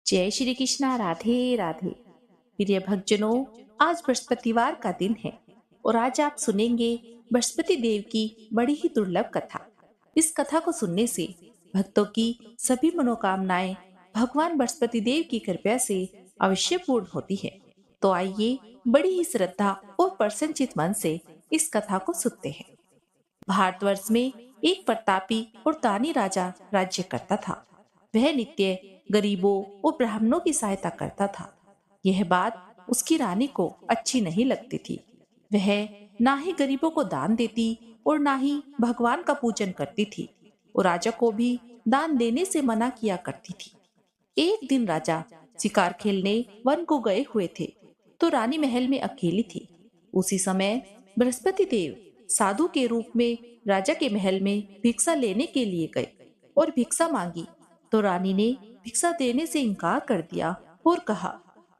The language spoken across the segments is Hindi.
जय श्री कृष्णा। राधे राधे। प्रिय भक्तजनों, आज बृहस्पतिवार का दिन है और आज आप सुनेंगे बृहस्पति देव की बड़ी ही दुर्लभ कथा। इस कथा को सुनने से भक्तों की सभी मनोकामनाएं भगवान बृहस्पति देव की कृपा से अवश्य पूर्ण होती है। तो आइए बड़ी ही श्रद्धा और प्रसन्नचित मन से इस कथा को सुनते हैं। भारतवर्ष में एक प्रतापी और दानी राजा राज्य करता था। वह नित्य गरीबों और ब्राह्मणों की सहायता करता था। यह बात उसकी रानी को अच्छी नहीं लगती थी। वह ना ही गरीबों को दान देती और ना ही भगवान का पूजन करती थी और राजा को भी दान देने से मना किया करती थी। एक दिन राजा शिकार खेलने वन को गए हुए थे तो रानी महल में अकेली थी। उसी समय बृहस्पति देव साधु के रूप में राजा के महल में भिक्षा लेने के लिए गए और भिक्षा मांगी तो रानी ने भिक्षा देने से इनकार कर दिया और कहा,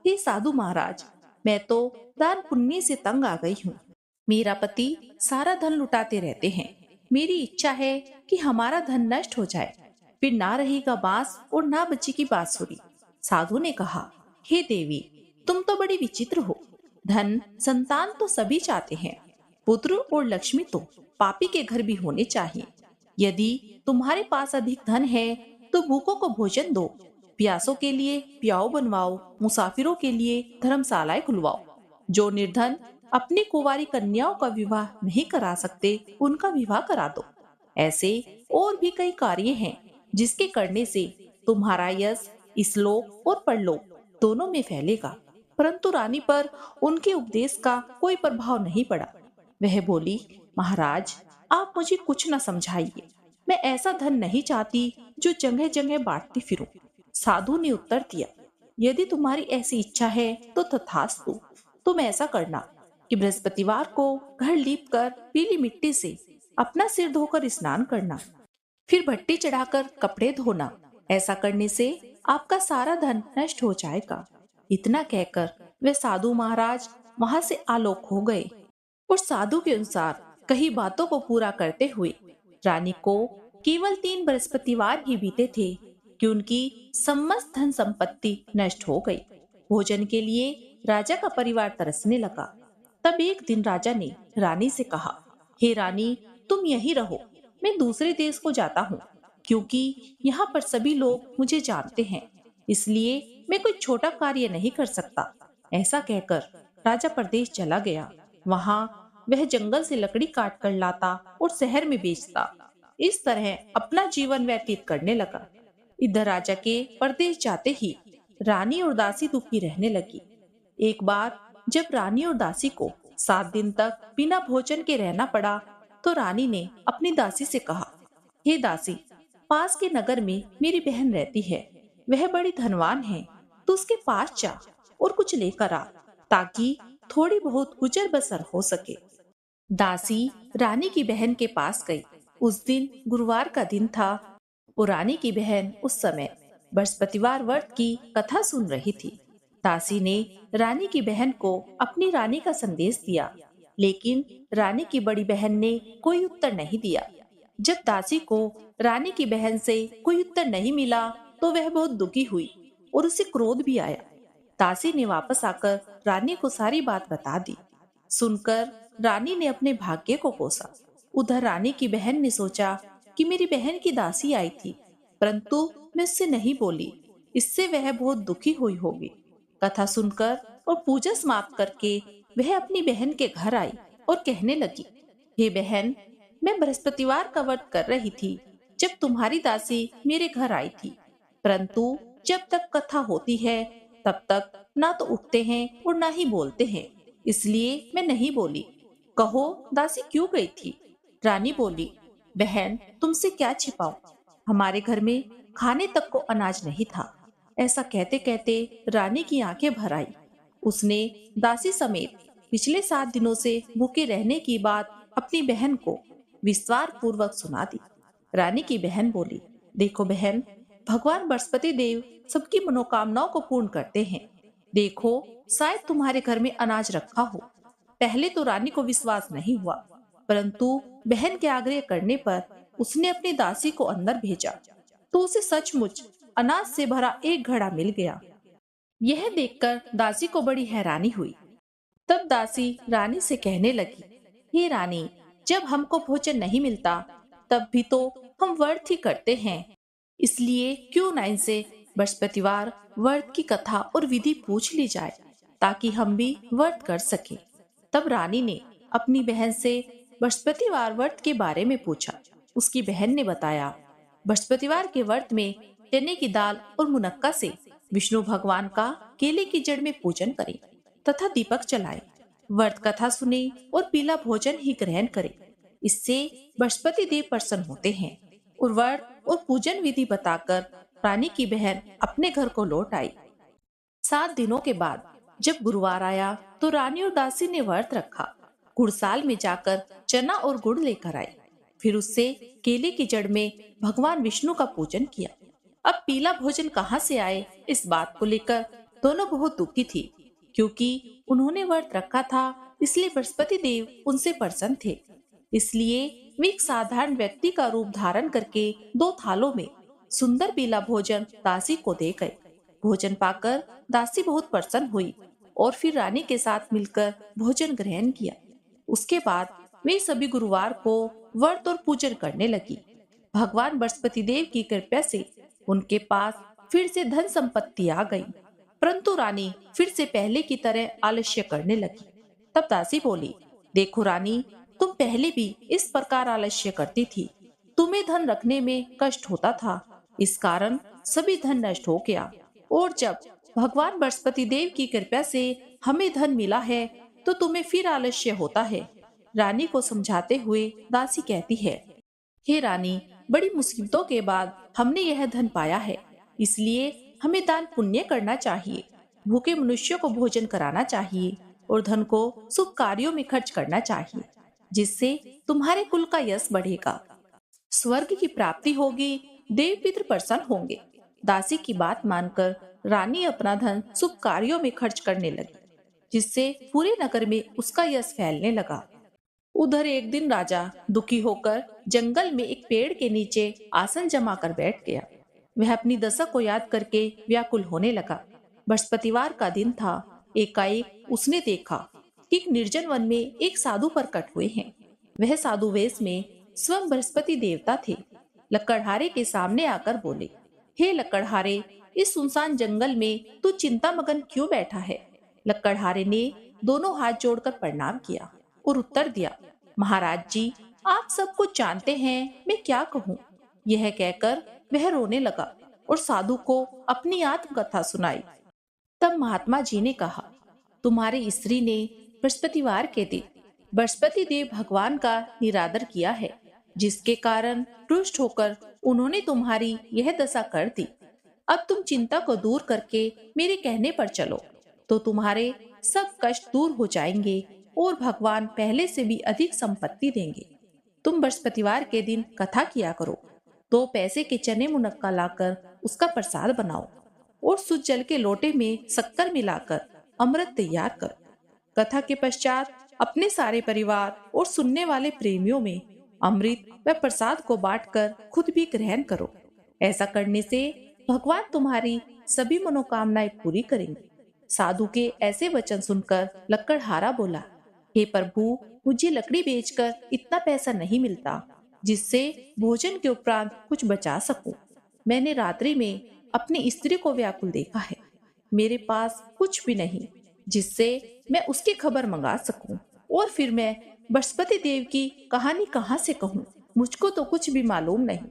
हे साधु महाराज, मैं तो दान पुण्य से तंग आ गई हूँ। मेरा पति सारा धन लुटाते रहते हैं। मेरी इच्छा है कि हमारा धन नष्ट हो जाए, फिर ना रहेगा बांस और ना बचेगी बांसुरी। साधु ने कहा, हे देवी, तुम तो बड़ी विचित्र हो। धन संतान तो सभी चाहते हैं, पुत्र और लक्ष्मी तो पापी के घर भी होने चाहिए। यदि तुम्हारे पास अधिक धन है तो भूखों को भोजन दो, प्यासों के लिए प्याऊ बनवाओ, मुसाफिरों के लिए धर्मशालाएं खुलवाओ। जो निर्धन अपनी कुंवारी कन्याओं का विवाह नहीं करा सकते, उनका विवाह करा दो। ऐसे और भी कई कार्य हैं जिसके करने से तुम्हारा यश इस-लोक और परलोक दोनों में फैलेगा। परंतु रानी पर उनके उपदेश का कोई प्रभाव नहीं पड़ा। वह बोली, महाराज, आप मुझे कुछ न समझाइए। मैं ऐसा धन नहीं चाहती जो जगह जगह बांटती फिरूं। साधु ने उत्तर दिया, यदि तुम्हारी ऐसी इच्छा है तो तथास्तु। तुम ऐसा करना कि बृहस्पतिवार को घर लीप कर पीली मिट्टी से अपना सिर धोकर स्नान करना, फिर भट्टी चढ़ाकर कपड़े धोना। ऐसा करने से आपका सारा धन नष्ट हो जाएगा। इतना कहकर वे साधु महाराज वहां से आलोक हो गए और साधु के अनुसार कही बातों को पूरा करते हुए रानी को केवल 3 बृहस्पतिवार ही बीते थे कि उनकी समस्त धन संपत्ति नष्ट हो गई। भोजन के लिए राजा का परिवार तरसने लगा। तब एक दिन राजा ने रानी से कहा, हे रानी, तुम यहीं रहो, मैं दूसरे देश को जाता हूँ, क्योंकि यहाँ पर सभी लोग मुझे जानते हैं, इसलिए मैं कोई छोटा कार्य नहीं कर सकता। ऐसा कहकर राजा परदेश चला गया। वहाँ वह जंगल से लकड़ी काट कर लाता और शहर में बेचता। इस तरह अपना जीवन व्यतीत करने लगा। इधर राजा के परदेश जाते ही रानी और दासी दुखी रहने लगी। एक बार जब रानी और दासी को 7 दिन तक बिना भोजन के रहना पड़ा तो रानी ने अपनी दासी से कहा, हे दासी, पास के नगर में मेरी बहन रहती है। वह बड़ी धनवान है, तो उसके पास जा और कुछ लेकर आ, ताकि थोड़ी बहुत गुजर बसर हो सके। दासी रानी की बहन के पास गई। उस दिन गुरुवार का दिन था और रानी की बहन उस समय बृहस्पतिवार व्रत की कथा सुन रही थी। दासी ने रानी की बहन को अपनी रानी का संदेश दिया, लेकिन रानी की बड़ी बहन ने कोई उत्तर नहीं दिया। जब दासी को रानी की बहन से कोई उत्तर नहीं मिला तो वह बहुत दुखी हुई और उसे क्रोध भी आया। दासी ने वापस आकर रानी को सारी बात बता दी। सुनकर रानी ने अपने भाग्य को कोसा। उधर रानी की बहन ने सोचा कि मेरी बहन की दासी आई थी, परंतु मैं उससे नहीं बोली, इससे वह बहुत दुखी हुई होगी। कथा सुनकर और पूजा समाप्त करके वह अपनी बहन के घर आई और कहने लगी, हे बहन, मैं बृहस्पतिवार का व्रत कर रही थी जब तुम्हारी दासी मेरे घर आई थी, परंतु जब तक कथा होती है तब तक ना तो उठते हैं और ना ही बोलते हैं, इसलिए मैं नहीं बोली। कहो, दासी क्यों गई थी? रानी बोली, बहन, तुमसे क्या छिपाऊं, हमारे घर में खाने तक को अनाज नहीं था। ऐसा कहते कहते रानी की आंखें भर आई। उसने दासी समेत पिछले 7 दिनों से भूखे रहने की बात अपनी बहन को विस्तार पूर्वक सुना दी। रानी की बहन बोली, देखो बहन, भगवान बृहस्पति देव सबकी मनोकामनाओं को पूर्ण करते हैं। देखो, शायद तुम्हारे घर में अनाज रखा हो। पहले तो रानी को विश्वास नहीं हुआ, परंतु बहन के आग्रह करने पर उसने अपनी दासी को अंदर भेजा तो उसे सचमुच अनाज से भरा एक घड़ा मिल गया। यह देखकर दासी को बड़ी हैरानी हुई। तब दासी रानी से कहने लगी, हे रानी, जब हमको भोजन नहीं मिलता तब भी तो हम व्रत ही करते हैं, इसलिए क्यों न इनसे बृहस्पतिवार व्रत की कथा और विधि पूछ ली जाए ताकि हम भी व्रत कर सके। तब रानी ने अपनी बहन से बृहस्पतिवार व्रत के बारे में पूछा। उसकी बहन ने बताया, बृहस्पतिवार के व्रत में चने की दाल और मुनक्का से विष्णु भगवान का केले की जड़ में पूजन करें तथा दीपक जलाएं, व्रत कथा सुने और पीला भोजन ही ग्रहण करें। इससे बृहस्पति देव प्रसन्न होते हैं। और व्रत और पूजन विधि बताकर रानी की बहन अपने घर को लौट आई। 7 दिनों के बाद जब गुरुवार आया तो रानी और दासी ने व्रत रखा। गुड़साल में जाकर चना और गुड़ लेकर आई। फिर उससे केले की जड़ में भगवान विष्णु का पूजन किया। अब पीला भोजन कहाँ से आए, इस बात को लेकर दोनों बहुत दुखी थी, क्योंकि उन्होंने व्रत रखा था, इसलिए बृहस्पति देव उनसे प्रसन्न थे। इसलिए वे एक साधारण व्यक्ति का रूप धारण करके 2 थालों में सुंदर पीला भोजन दासी को दे गए। भोजन पाकर दासी बहुत प्रसन्न हुई और फिर रानी के साथ मिलकर भोजन ग्रहण किया। उसके बाद वे सभी गुरुवार को व्रत और पूजन करने लगी। भगवान बृहस्पति देव की कृपा से उनके पास फिर से धन संपत्ति आ गई, परंतु रानी फिर से पहले की तरह आलस्य करने लगी। तब दासी बोली, देखो रानी, तुम पहले भी इस प्रकार आलस्य करती थी। तुम्हें धन रखने में कष्ट होता था, इस कारण सभी धन नष्ट हो गया। और जब भगवान बृहस्पति देव की कृपा से हमें धन मिला है तो तुम्हें फिर आलस्य होता है। रानी को समझाते हुए दासी कहती है, हे रानी, बड़ी मुसीबतों के बाद हमने यह धन पाया है, इसलिए हमें दान पुण्य करना चाहिए, भूखे मनुष्यों को भोजन कराना चाहिए और धन को शुभ कार्यों में खर्च करना चाहिए, जिससे तुम्हारे कुल का यश बढ़ेगा, स्वर्ग की प्राप्ति होगी, देव पितृ प्रसन्न होंगे। दासी की बात मानकर रानी अपना धन शुभ कार्यों में खर्च करने लगी, जिससे पूरे नगर में उसका यश फैलने लगा। उधर एक दिन राजा दुखी होकर जंगल में एक पेड़ के नीचे आसन जमा कर बैठ गया। वह अपनी दशा को याद करके व्याकुल होने लगा। बृहस्पतिवार का दिन था। एकाएक उसने देखा कि एक निर्जन वन में एक साधु प्रकट हुए हैं। वह साधु वेश में स्वयं बृहस्पति देवता थे। लकड़हारे के सामने आकर बोले, हे लकड़हारे, इस सुनसान जंगल में तू चिंता मगन क्यों बैठा है? लकड़हारे ने दोनों हाथ जोड़कर प्रणाम किया और उत्तर दिया, महाराज जी, आप सब कुछ जानते हैं, मैं क्या कहूँ। यह कहकर वह रोने लगा और साधु को अपनी आत्मकथा सुनाई। तब महात्मा जी ने कहा, तुम्हारी स्त्री ने बृहस्पतिवार के दिन बृहस्पति देव भगवान का निरादर किया है, जिसके कारण रुष्ट होकर उन्होंने तुम्हारी यह दशा कर दी। अब तुम चिंता को दूर करके मेरे कहने पर चलो तो तुम्हारे सब कष्ट दूर हो जाएंगे और भगवान पहले से भी अधिक संपत्ति देंगे। तुम बृहस्पतिवार के दिन कथा किया करो, 2 पैसे के चने मुनक्का लाकर उसका प्रसाद बनाओ और शुद्ध जल के लोटे में शक्कर मिलाकर अमृत तैयार करो। कथा के पश्चात अपने सारे परिवार और सुनने वाले प्रेमियों में अमृत व प्रसाद को बांटकर खुद भी ग्रहण करो। ऐसा करने से भगवान तुम्हारी सभी मनोकामनाएं पूरी करेंगे। साधु के ऐसे वचन सुनकर लकड़हारा बोला, हे प्रभु, मुझे लकड़ी बेचकर इतना पैसा नहीं मिलता जिससे भोजन के उपरांत कुछ बचा सकूं। मैंने रात्रि में अपनी स्त्री को व्याकुल देखा है। मेरे पास कुछ भी नहीं जिससे मैं उसकी खबर मंगा सकूं, और फिर मैं बृहस्पति देव की कहानी कहाँ से कहूँ? मुझको तो कुछ भी मालूम नहीं।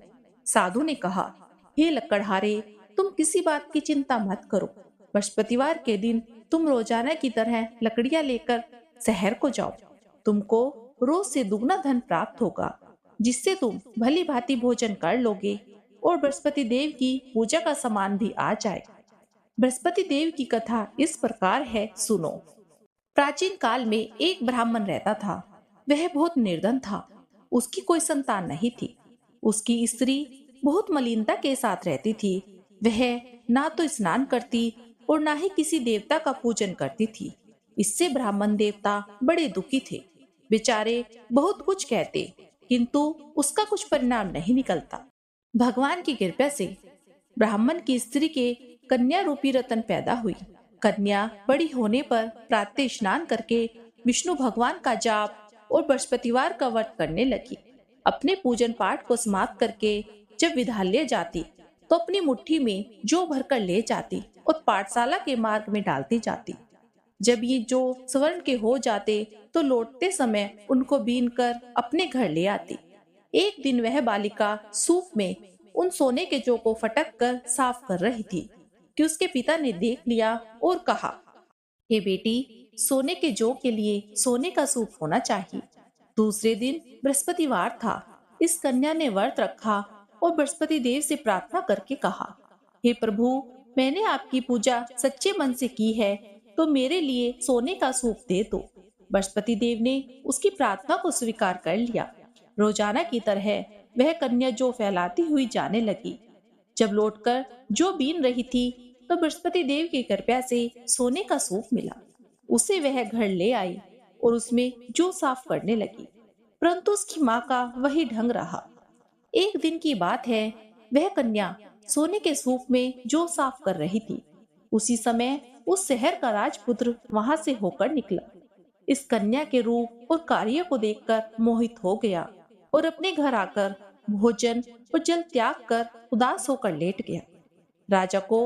साधु ने कहा, हे लकड़हारे, तुम किसी बात की चिंता मत करो। बृहस्पतिवार के दिन तुम रोजाना की तरह लकड़ियां लेकर शहर को जाओ। तुमको रोज से दुगना धन प्राप्त होगा, जिससे तुम भली भांति भोजन कर लोगे और बृहस्पति देव की पूजा का सामान भी आ जाएगा। बृहस्पति देव की कथा इस प्रकार है, सुनो। प्राचीन काल में एक ब्राह्मण रहता था। वह बहुत निर्धन था। उसकी कोई संतान नहीं थी। उसकी स्त्री बहुत मलिनता के साथ रहती थी। वह ना तो स्नान करती और ना ही किसी देवता का पूजन करती थी। इससे ब्राह्मण देवता बड़े दुखी थे। बेचारे बहुत कुछ कहते, किंतु उसका कुछ परिणाम नहीं निकलता। भगवान की कृपा से ब्राह्मण की स्त्री के कन्या रूपी रतन पैदा हुई। कन्या बड़ी होने पर प्रातः स्नान करके विष्णु भगवान का जाप और बृहस्पतिवार का व्रत करने लगी। अपने पूजन पाठ को समाप्त करके जब विद्यालय जाती तो अपनी मुट्ठी में जौ भरकर ले जाती और पाठशाला के मार्ग में डालती जाती। जब ये जौ स्वर्ण के हो जाते तो लौटते समय उनको बीन कर अपने घर ले आती। एक दिन वह बालिका सूप में उन सोने के जौ को फटक कर साफ कर रही थी कि उसके पिता ने देख लिया और कहा, हे बेटी, सोने के जौ के लिए सोने का सूप होना चाहिए। दूसरे दिन बृहस्पतिवार था। इस कन्या ने व्रत रखा और बृहस्पति देव से प्रार्थना करके कहा, हे प्रभु, मैंने आपकी पूजा सच्चे मन से की है, तो मेरे लिए सोने का सूप दे दो। बृहस्पति देव ने उसकी प्रार्थना को स्वीकार कर लिया। रोजाना की तरह वह कन्या जौ फैलाती हुई जाने लगी। जब लौटकर जौ बीन रही थी तो बृहस्पति देव की कृपा से सोने का सूप मिला। उसे वह घर ले आई और उसमें जौ साफ करने लगी, परंतु उसकी माँ का वही ढंग रहा। एक दिन की बात है, वह कन्या सोने के सूप में जौ साफ कर रही थी। उसी समय उस शहर का राजपुत्र वहां से होकर निकला। इस कन्या के रूप और कार्य को देखकर मोहित हो गया और अपने घर आकर भोजन और जल त्याग कर उदास होकर लेट गया। राजा को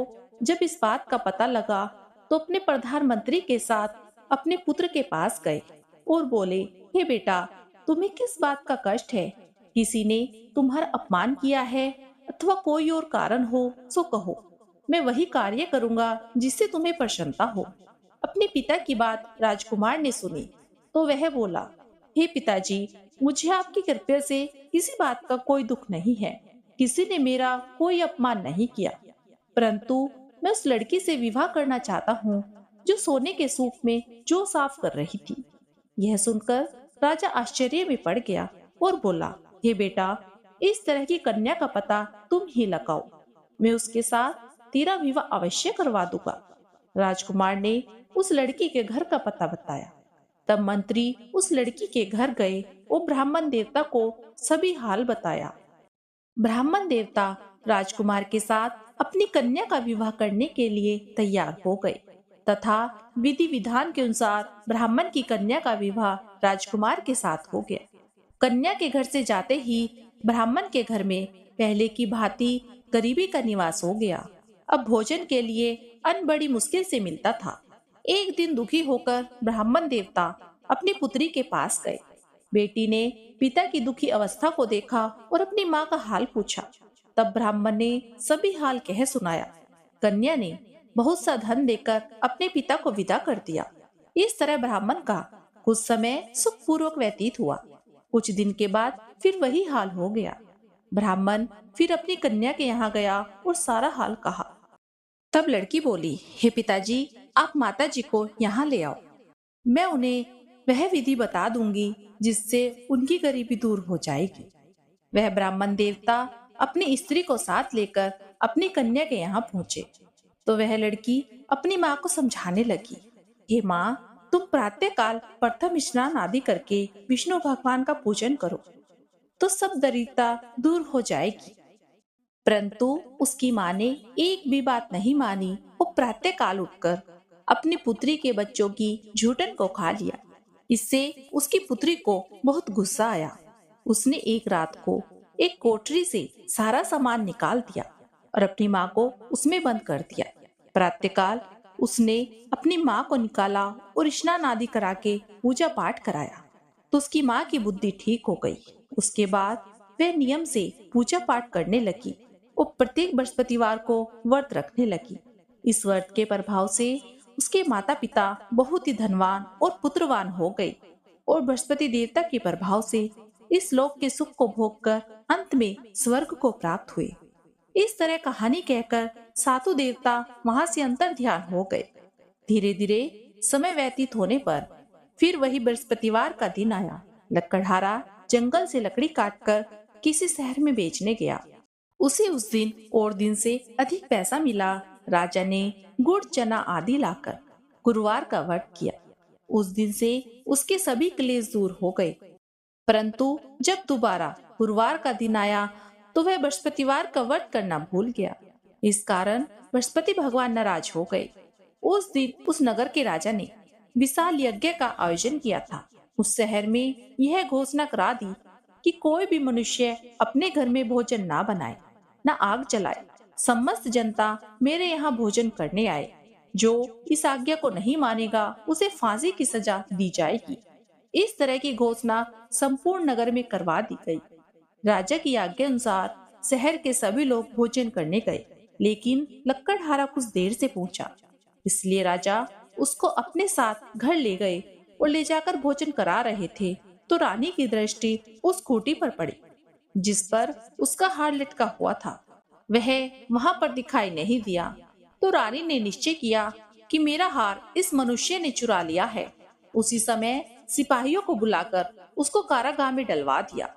जब इस बात का पता लगा तो अपने प्रधानमंत्री के साथ अपने पुत्र के पास गए और बोले, हे बेटा, तुम्हें किस बात का कष्ट है? किसी ने तुम्हारा अपमान किया है अथवा कोई और कारण हो सो कहो, मैं वही कार्य करूंगा जिससे तुम्हें प्रसन्नता हो। अपने पिता की बात राजकुमार ने सुनी तो वह बोला, हे पिताजी, मुझे आपकी कृपा से किसी बात का कोई दुख नहीं है। किसी ने मेरा कोई अपमान नहीं किया, परंतु मैं उस लड़की से विवाह करना चाहता हूँ जो सोने के सूप में जौ साफ कर रही थी। यह सुनकर राजा आश्चर्य में पड़ गया और बोला, हे बेटा, इस तरह की कन्या का पता तुम ही लगाओ, मैं उसके साथ तेरा विवाह अवश्य करवा दूंगा। राजकुमार ने उस लड़की के घर का पता बताया। तब मंत्री उस लड़की के घर गए और ब्राह्मण देवता को सभी हाल बताया। ब्राह्मण देवता राजकुमार के साथ अपनी कन्या का विवाह करने के लिए तैयार हो गए तथा विधि विधान के अनुसार ब्राह्मण की कन्या का विवाह राजकुमार के साथ हो गया। कन्या के घर से जाते ही ब्राह्मण के घर में पहले की भांति गरीबी का निवास हो गया। अब भोजन के लिए अन्न बड़ी मुश्किल से मिलता था। एक दिन दुखी होकर ब्राह्मण देवता अपनी पुत्री के पास गए। बेटी ने पिता की दुखी अवस्था को देखा और अपनी माँ का हाल पूछा। तब ब्राह्मण ने सभी हाल कह सुनाया। कन्या ने बहुत सा धन देकर अपने पिता को विदा कर दिया। इस तरह ब्राह्मण का कुछ समय सुखपूर्वक व्यतीत हुआ। कुछ दिन के बाद फिर वही हाल हो गया। ब्राह्मण फिर अपनी कन्या के यहाँ गया और सारा हाल कहा। तब लड़की बोली, हे पिताजी, आप माता जी को यहाँ ले आओ, मैं उन्हें वह विधि बता दूंगी जिससे उनकी गरीबी दूर हो जाएगी। वह ब्राह्मण देवता अपनी स्त्री को साथ लेकर अपनी कन्या के यहाँ पहुँचे तो वह लड़की अपनी माँ को समझाने लगी, हे माँ, तुम प्रातः काल प्रथम स्नान आदि करके विष्णु भगवान का पूजन करो तो सब दरिद्रता दूर हो जाएगी। परंतु उसकी माँ ने एक भी बात नहीं मानी। वो प्रातः काल उठकर अपनी पुत्री के बच्चों की झूठन को खा लिया। इससे उसकी पुत्री को बहुत गुस्सा आया। उसने एक रात को एक कोठरी से सारा सामान निकाल दिया और अपनी माँ को उसमें बंद कर दिया। प्रातःकाल उसने अपनी माँ को निकाला और स्नान आदि करा के पूजा पाठ कराया तो उसकी माँ की बुद्धि ठीक हो गई। उसके बाद वह नियम से पूजा पाठ करने लगी और प्रत्येक बृहस्पतिवार को व्रत रखने लगी। इस व्रत के प्रभाव से उसके माता पिता बहुत ही धनवान और पुत्रवान हो गए और बृहस्पति देवता के प्रभाव से इस लोक के सुख को भोगकर अंत में स्वर्ग को प्राप्त हुए। इस तरह कहानी कहकर सातों देवता वहां से अंतर ध्यान हो गए। धीरे धीरे समय व्यतीत होने पर फिर वही बृहस्पतिवार का दिन आया। लकड़हारा जंगल से लकड़ी काटकर किसी शहर में बेचने गया। उसे उस दिन और दिन से अधिक पैसा मिला। राजा ने गुड़ चना आदि लाकर गुरुवार का व्रत किया। उस दिन से उसके सभी क्लेश दूर हो गए। परंतु जब दोबारा गुरुवार का दिन आया तो वह बृहस्पतिवार का व्रत करना भूल गया। इस कारण बृहस्पति भगवान नाराज हो गए। उस दिन उस नगर के राजा ने विशाल यज्ञ का आयोजन किया था। उस शहर में यह घोषणा करा दी कि कोई भी मनुष्य अपने घर में भोजन ना बनाए, न आग जलाए। समस्त जनता मेरे यहाँ भोजन करने आए। जो इस आज्ञा को नहीं मानेगा उसे फांसी की सजा दी जाएगी। इस तरह की घोषणा संपूर्ण नगर में करवा दी गई। राजा की आज्ञा अनुसार शहर के सभी लोग भोजन करने गए, लेकिन लक्कड़हारा कुछ देर से पहुंचा। इसलिए राजा उसको अपने साथ घर ले गए और ले जाकर भोजन करा रहे थे तो रानी की दृष्टि उस खूंटी पर पड़ी जिस पर उसका हार लटका हुआ था। वह वहां पर दिखाई नहीं दिया तो रानी ने निश्चय किया कि मेरा हार इस मनुष्य ने चुरा लिया है। उसी समय सिपाहियों को बुलाकर उसको कारागाह में डलवा दिया।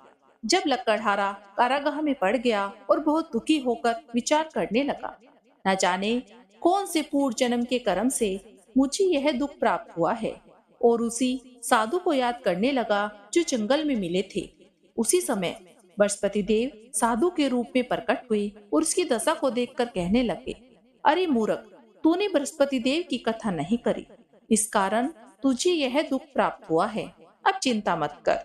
जब लक्कड़हारा कारागाह में पड़ गया और बहुत दुखी होकर विचार करने लगा, न जाने कौन से पूर्व जन्म के कर्म से मुझे यह दुख प्राप्त हुआ है, और उसी साधु को याद करने लगा जो जंगल में मिले थे। उसी समय बृहस्पति देव साधु के रूप में प्रकट हुए और उसकी दशा को देखकर कहने लगे, अरे मूर्ख, तूने बृहस्पति देव की कथा नहीं करी, इस कारण तुझे यह दुख प्राप्त हुआ है। अब चिंता मत कर।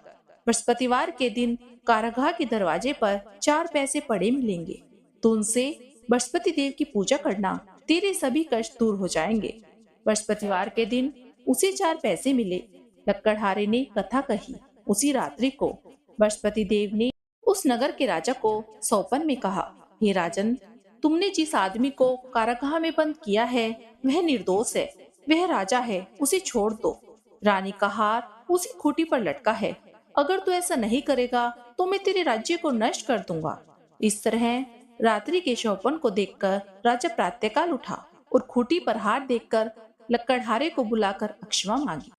बृहस्पतिवार के दिन कारागाह के दरवाजे पर 4 पैसे पड़े मिलेंगे। तो उनसे बृहस्पति देव की पूजा करना, तेरे सभी कष्ट दूर हो जाएंगे। बृहस्पतिवार के दिन उसे 4 पैसे मिले। लक्कड़हारे ने कथा कही। उसी रात्रि को बृहस्पति देव ने उस नगर के राजा को सौपन में कहा, हे राजन, तुमने जिस आदमी को कारागाह में बंद किया है वह निर्दोष है, वह राजा है, उसे छोड़ दो। रानी का हार उसी खूंटी पर लटका है। अगर तू ऐसा नहीं करेगा तो मैं तेरे राज्य को नष्ट कर दूंगा। इस तरह रात्रि के शौपन को देखकर राजा प्रातःकाल उठा और खूंटी पर हार देखकर लक्कड़हारे को बुलाकर अक्षमा मांगी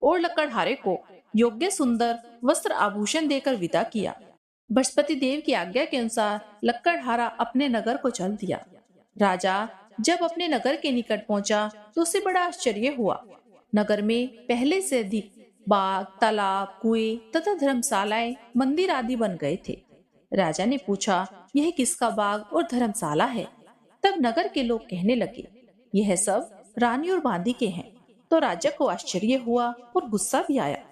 और लक्कड़हारे को योग्य सुंदर वस्त्र आभूषण देकर विदा किया। बृहस्पति देव की आज्ञा के अनुसार लक्कड़हारा अपने नगर को चल दिया। राजा जब अपने नगर के निकट पहुंचा तो उसे बड़ा आश्चर्य हुआ। नगर में पहले से अधिक बाग, तालाब, कुएं तथा धर्मशालाएं, मंदिर आदि बन गए थे। राजा ने पूछा, यह किसका बाग और धर्मशाला है? तब नगर के लोग कहने लगे, यह सब रानी और बांदी के हैं। तो राजा को आश्चर्य हुआ और गुस्सा भी आया।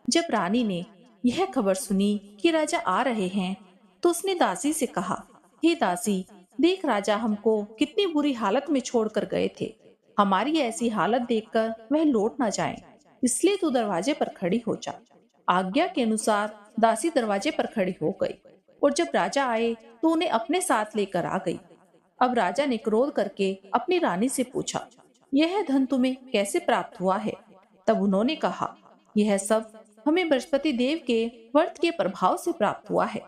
जब रानी ने यह खबर सुनी कि राजा आ रहे हैं तो उसने दासी से कहा, हे दासी, देख राजा हमको कितनी बुरी हालत में छोड़कर गए थे। हमारी ऐसी हालत देखकर वह लौट न जाएं, इसलिए तू दरवाजे पर खड़ी हो जा। आज्ञा के अनुसार दासी दरवाजे पर खड़ी हो गई और जब राजा आए तो उन्हें अपने साथ लेकर आ गई। अब राजा ने क्रोध करके अपनी रानी से पूछा, यह धन तुम्हें कैसे प्राप्त हुआ है? तब उन्होंने कहा, यह सब हमें बृहस्पति देव के व्रत के प्रभाव से प्राप्त हुआ है।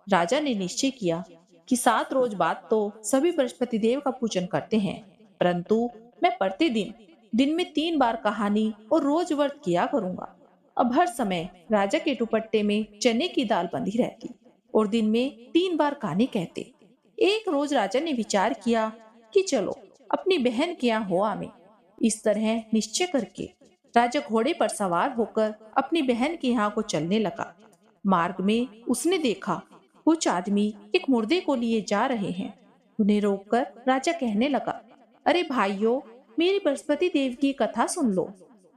राजा ने निश्चय किया कि 7 रोज बाद तो सभी बृहस्पति देव का पूजन करते हैं, परंतु मैं प्रतिदिन दिन में 3 बार कहानी और रोज व्रत किया करूंगा। अब हर समय राजा के दुपट्टे में चने की दाल बंधी रहती और दिन में 3 बार कहानी कहते। एक रोज राजा ने विचार किया कि चलो अपनी बहन के यहाँ हो आवे। इस तरह निश्चय करके राजा घोड़े पर सवार होकर अपनी बहन के यहाँ को चलने लगा। मार्ग में उसने देखा कुछ आदमी एक मुर्दे को लिए जा रहे हैं। उन्हें रोककर राजा कहने लगा, अरे भाइयों, मेरी बृहस्पति देव की कथा सुन लो।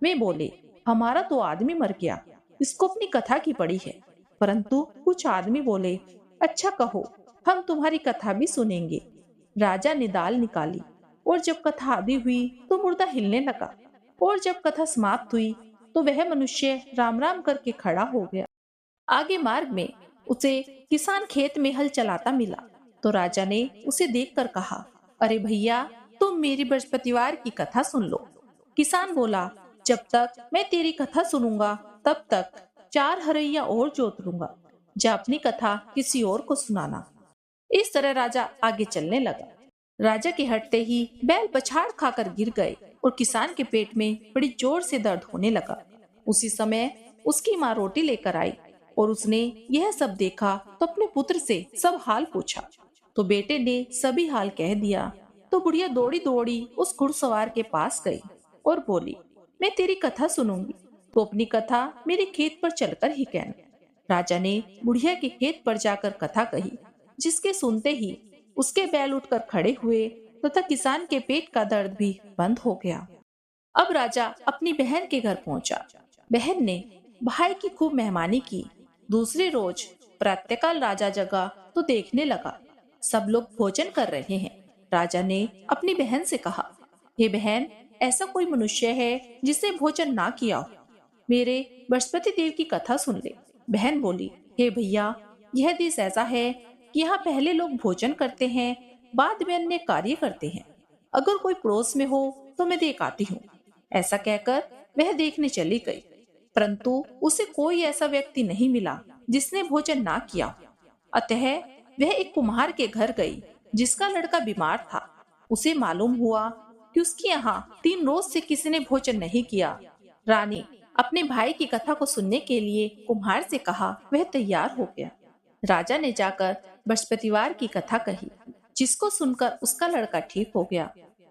वे बोले, हमारा तो आदमी मर गया, इसको अपनी कथा की पड़ी है। परंतु कुछ आदमी बोले, अच्छा कहो, हम तुम्हारी कथा भी सुनेंगे। राजा ने दाल निकाली और जब कथा आदि हुई तो मुर्दा हिलने लगा, और जब कथा समाप्त हुई तो वह मनुष्य राम राम करके खड़ा हो गया। आगे मार्ग में उसे किसान खेत में हल चलाता मिला तो राजा ने उसे देखकर कहा, अरे भैया, तुम मेरी बृहस्पतिवार की कथा सुन लो। किसान बोला, जब तक मैं तेरी कथा सुनूंगा तब तक 4 हरैया और जोत लूंगा। जा अपनी कथा किसी और को सुनाना। इस तरह राजा आगे चलने लगा। राजा के हटते ही बैल पछाड़ खाकर गिर गए और किसान के पेट में बड़ी जोर से दर्द होने लगा। उसी समय उसकी माँ रोटी लेकर आई और उसने यह सब देखा तो अपने पुत्र से सब हाल पूछा। तो बेटे ने सभी हाल कह दिया। तो बुढ़िया दौड़ी दौड़ी उस घुड़सवार के पास गई और बोली, मैं तेरी कथा सुनूंगी, तो अपनी कथा मेरे खेत पर चलकर ही कहना। राजा ने बुढ़िया के खेत पर जाकर कथा कही, जिसके सुनते ही उसके बैल उठकर खड़े हुए तथा किसान के पेट का दर्द भी बंद हो गया। अब राजा अपनी बहन के घर पहुंचा। बहन ने भाई की खूब मेहमानी की। दूसरे रोज प्रातःकाल राजा जगा तो देखने लगा सब लोग भोजन कर रहे हैं। राजा ने अपनी बहन से कहा, हे बहन, ऐसा कोई मनुष्य है जिसने भोजन ना किया हो? मेरे बृहस्पति देव की कथा सुन ले। बहन बोली, हे भैया, यह देश ऐसा है कि यहाँ पहले लोग भोजन करते हैं, बाद में अन्य कार्य करते हैं। अगर कोई पड़ोस में हो तो मैं देख आती हूँ। ऐसा कहकर वह देखने चली गई, परंतु उसे कोई ऐसा व्यक्ति नहीं मिला जिसने भोजन ना किया। अतः वह एक कुम्हार के घर गई जिसका लड़का बीमार था। उसे मालूम हुआ कि उसके यहाँ 3 रोज से किसी ने भोजन नहीं किया। रानी अपने भाई की कथा को सुनने के लिए कुम्हार से कहा। वह तैयार हो गया। राजा ने जाकर बृहस्पतिवार की कथा कही, जिसको सुनकर उसका लड़का ठीक हो गया।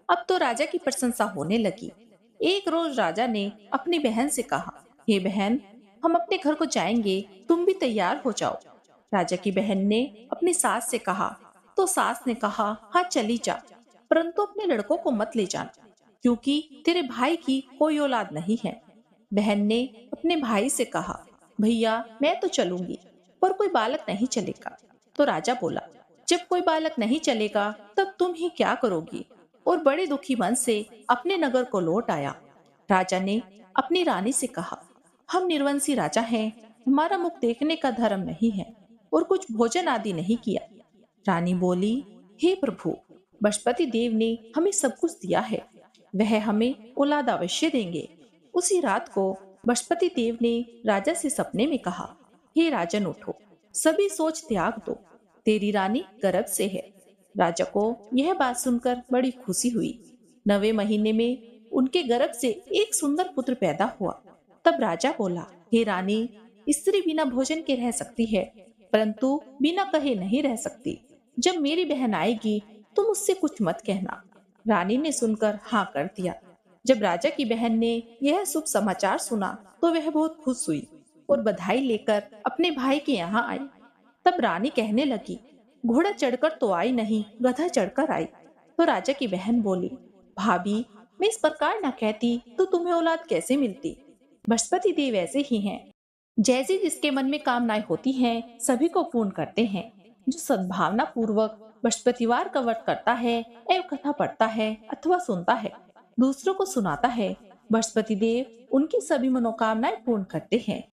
अब तो राजा की प्रशंसा होने लगी। एक रोज राजा ने अपनी बहन से कहा, हे बहन, हम अपने घर को जाएंगे, तुम भी तैयार हो जाओ। राजा की बहन ने अपनी सास से कहा, तो सास ने कहा, हाँ चली जा, परंतु अपने लड़कों को मत ले जाना, क्योंकि तेरे भाई की कोई औलाद नहीं है। बहन ने अपने भाई से कहा, भैया मैं तो चलूंगी, पर कोई बालक नहीं चलेगा। तो राजा बोला, जब कोई बालक नहीं चलेगा तब तुम ही क्या करोगी? और बड़े दुखी मन से अपने नगर को लौट आया। राजा ने अपनी रानी से कहा, हम निर्वंशी राजा हैं, हमारा मुख देखने का धर्म नहीं है और कुछ भोजन आदि नहीं किया। रानी बोली, हे प्रभु, बृहस्पति देव ने हमें सब कुछ दिया है, वह हमें औलाद अवश्य देंगे। उसी रात को बृहस्पति देव ने राजा से सपने में कहा, हे राजन, उठो, सभी सोच त्याग दो, तेरी रानी गर्भ से है। राजा को यह बात सुनकर बड़ी खुशी हुई। 9वें महीने में उनके गर्भ से एक सुंदर पुत्र पैदा हुआ। तब राजा बोला, हे रानी, स्त्री बिना भोजन के रह सकती है, परंतु बिना कहे नहीं रह सकती। जब मेरी बहन आएगी तुम उससे कुछ मत कहना। रानी ने सुनकर हाँ कर दिया। जब राजा की बहन ने यह शुभ समाचार सुना तो वह बहुत खुश हुई और बधाई लेकर अपने भाई के यहाँ आई। तब रानी कहने लगी, घोड़ा चढ़कर तो आई नहीं, गधा चढ़कर आई। तो राजा की बहन बोली, भाभी, मैं इस प्रकार न कहती तो तुम्हें औलाद कैसे मिलती? बृहस्पति देव ऐसे ही हैं, जैसे जिसके मन में कामनाएं होती हैं सभी को पूर्ण करते हैं। जो सद्भावना पूर्वक बृहस्पतिवार का व्रत करता है एवं कथा पढ़ता है अथवा सुनता है, दूसरों को सुनाता है, बृहस्पति देव उनकी सभी मनोकामनाएं पूर्ण करते हैं।